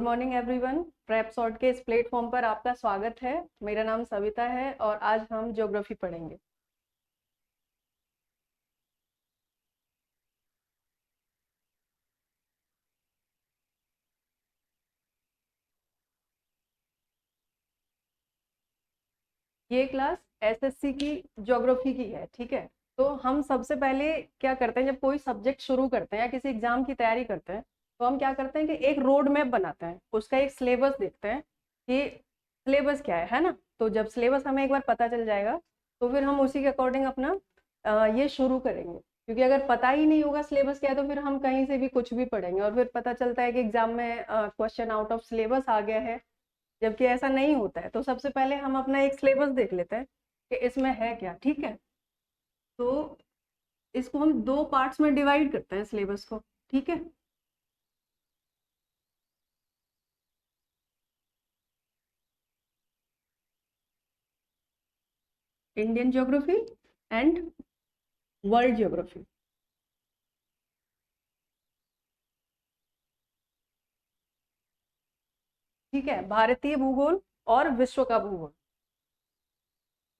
Good morning everyone. Prep sort के इस platform पर आपका स्वागत है। मेरा नाम सविता है और आज हम ज्योग्राफी पढ़ेंगे। ये क्लास एसएससी की ज्योग्राफी की है, ठीक है। तो हम सबसे पहले क्या करते हैं, जब कोई सब्जेक्ट शुरू करते हैं या किसी एग्जाम की तैयारी करते हैं तो हम क्या करते हैं कि एक रोड मैप बनाते हैं, उसका एक सिलेबस देखते हैं कि सिलेबस क्या है ना। तो जब सिलेबस हमें एक बार पता चल जाएगा तो फिर हम उसी के अकॉर्डिंग अपना ये शुरू करेंगे। क्योंकि अगर पता ही नहीं होगा सिलेबस क्या है तो फिर हम कहीं से भी कुछ भी पढ़ेंगे और फिर पता चलता है कि एग्जाम में क्वेश्चन आउट ऑफ सिलेबस आ गया है, जबकि ऐसा नहीं होता है। तो सबसे पहले हम अपना एक सिलेबस देख लेते हैं कि इसमें है क्या, ठीक है। तो इसको हम दो पार्ट्स में डिवाइड करते हैं सिलेबस को, ठीक है। Indian geography and world geography. ठीक है, भारतीय भूगोल और विश्व का भूगोल।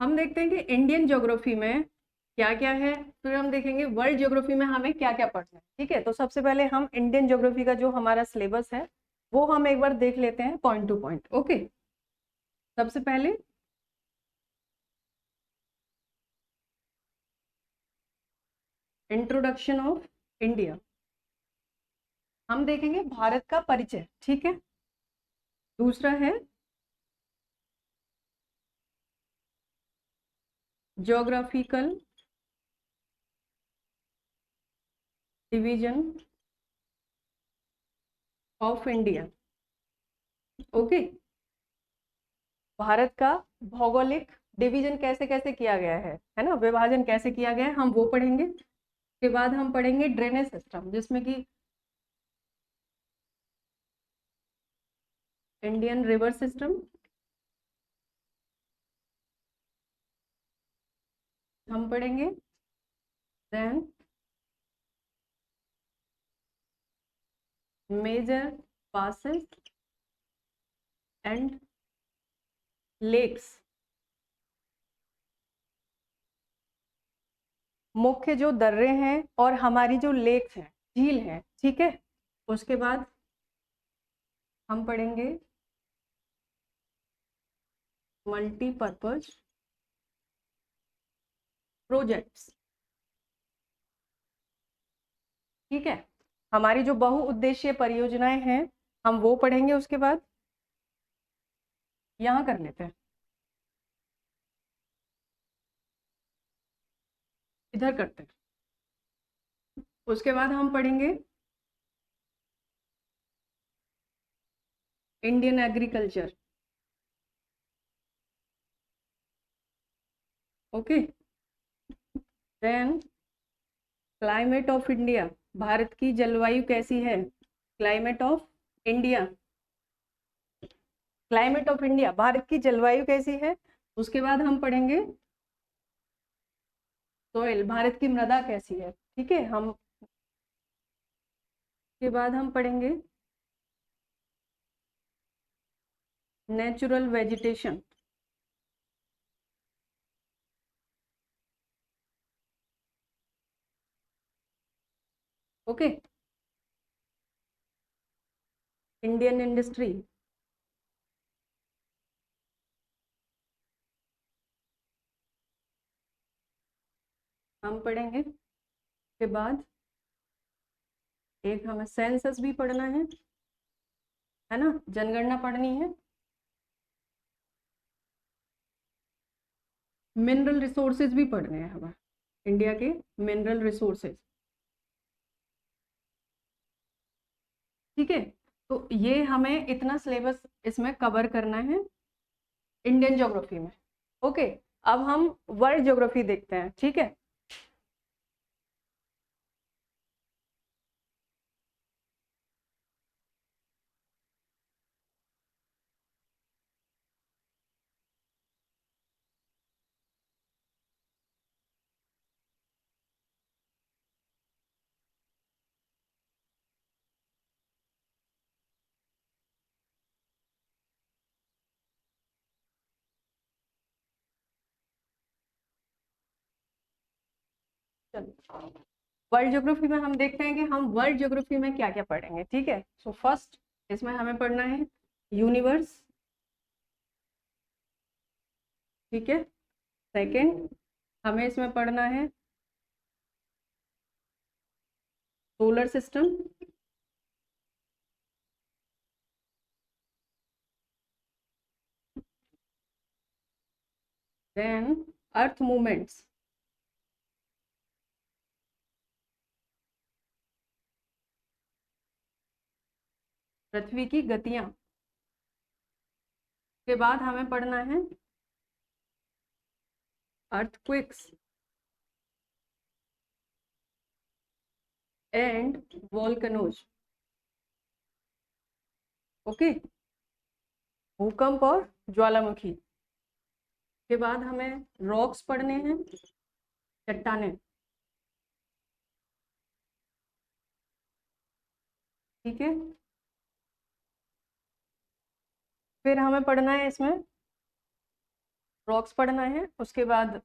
हम देखते हैं कि इंडियन ज्योग्राफी में क्या क्या है, फिर हम देखेंगे वर्ल्ड ज्योग्राफी में हमें क्या क्या पढ़ना है, ठीक है। तो सबसे पहले हम इंडियन ज्योग्राफी का जो हमारा सिलेबस है वो हम एक बार देख लेते हैं पॉइंट टू पॉइंट, ओके। सबसे पहले इंट्रोडक्शन ऑफ इंडिया, हम देखेंगे भारत का परिचय, ठीक है। दूसरा है geographical division of India, okay. Bharat का भौगोलिक डिवीजन कैसे कैसे किया गया है ना, विभाजन कैसे किया गया है, हम वो पढ़ेंगे। उसके बाद हम पढ़ेंगे ड्रेनेज सिस्टम, जिसमें कि इंडियन रिवर सिस्टम हम पढ़ेंगे। Then major passes and lakes, मुख्य जो दर्रे हैं और हमारी जो लेक्स हैं, झील है, ठीक है। उसके बाद हम पढ़ेंगे मल्टीपर्पज प्रोजेक्ट्स, ठीक है। हमारी जो बहुउद्देशीय परियोजनाएं हैं हम वो पढ़ेंगे। उसके बाद यहाँ कर लेते हैं, इधर करते हैं। उसके बाद हम पढ़ेंगे Indian agriculture, okay. Then climate of India, Bharat की जलवायु कैसी है, climate of India, climate of India, Bharat की जलवायु कैसी है। उसके बाद हम पढ़ेंगे सोइल, भारत की मृदा कैसी है, ठीक है। हम के बाद हम पढ़ेंगे natural vegetation, okay. Indian industry, हम पढ़ेंगे। के बाद एक हमें सेंसस भी पढ़ना है ना, जनगणना पढ़नी है। मिनरल रिसोर्सेज भी पढ़ने हैं हमें, इंडिया के मिनरल रिसोर्सेज, ठीक है। तो ये हमें इतना सिलेबस इसमें कवर करना है इंडियन ज्योग्राफी में, ओके। अब हम वर्ल्ड ज्योग्राफी देखते हैं, ठीक है। चलो, वर्ल्ड ज्योग्राफी में हम देखते हैं कि हम वर्ल्ड ज्योग्राफी में क्या क्या पढ़ेंगे, ठीक है। सो फर्स्ट इसमें हमें पढ़ना है यूनिवर्स, ठीक है। सेकंड हमें इसमें पढ़ना है सोलर सिस्टम, देन अर्थ मूवमेंट्स, पृथ्वी की गतियां। के बाद हमें पढ़ना है अर्थक्वेक्स एंड वोल्केनोज, ओके, भूकंप और ज्वालामुखी। के बाद हमें रॉक्स पढ़ने हैं, चट्टानें, ठीक है। फिर हमें पढ़ना है इसमें रॉक्स पढ़ना है, उसके बाद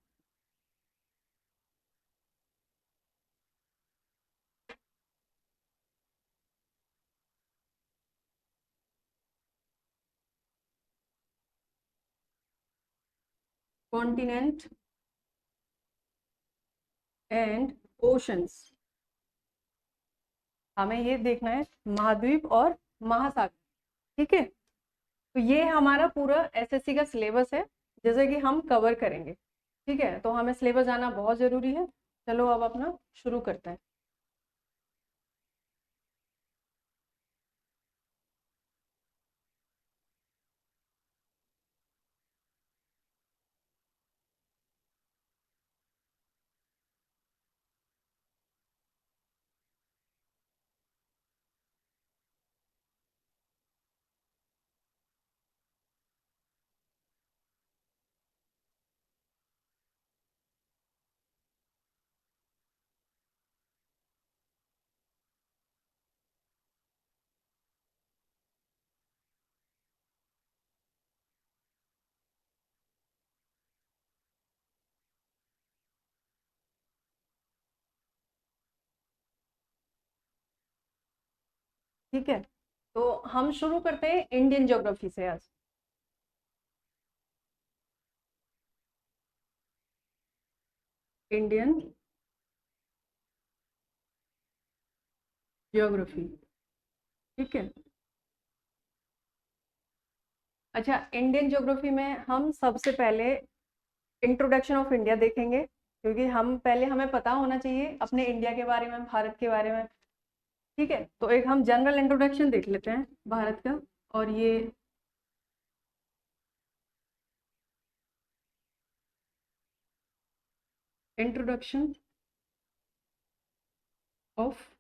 कॉन्टिनेंट एंड ओशंस। हमें ये देखना है महाद्वीप और महासागर, ठीक है। तो ये हमारा पूरा एसएससी का सिलेबस है, जैसे कि हम कवर करेंगे, ठीक है। तो हमें सिलेबस आना बहुत जरूरी है। चलो अब अपना शुरू करते हैं। ठीक है, तो हम शुरू करते हैं इंडियन ज्योग्राफी से आज। इंडियन ज्योग्राफी, ठीक है। अच्छा, इंडियन ज्योग्राफी में हम सबसे पहले इंट्रोडक्शन ऑफ इंडिया देखेंगे, क्योंकि हम पहले हमें पता होना चाहिए अपने इंडिया के बारे में, भारत के बारे में, ठीक है। तो एक हम जनरल इंट्रोडक्शन देख लेते हैं भारत का, और ये इंट्रोडक्शन ऑफ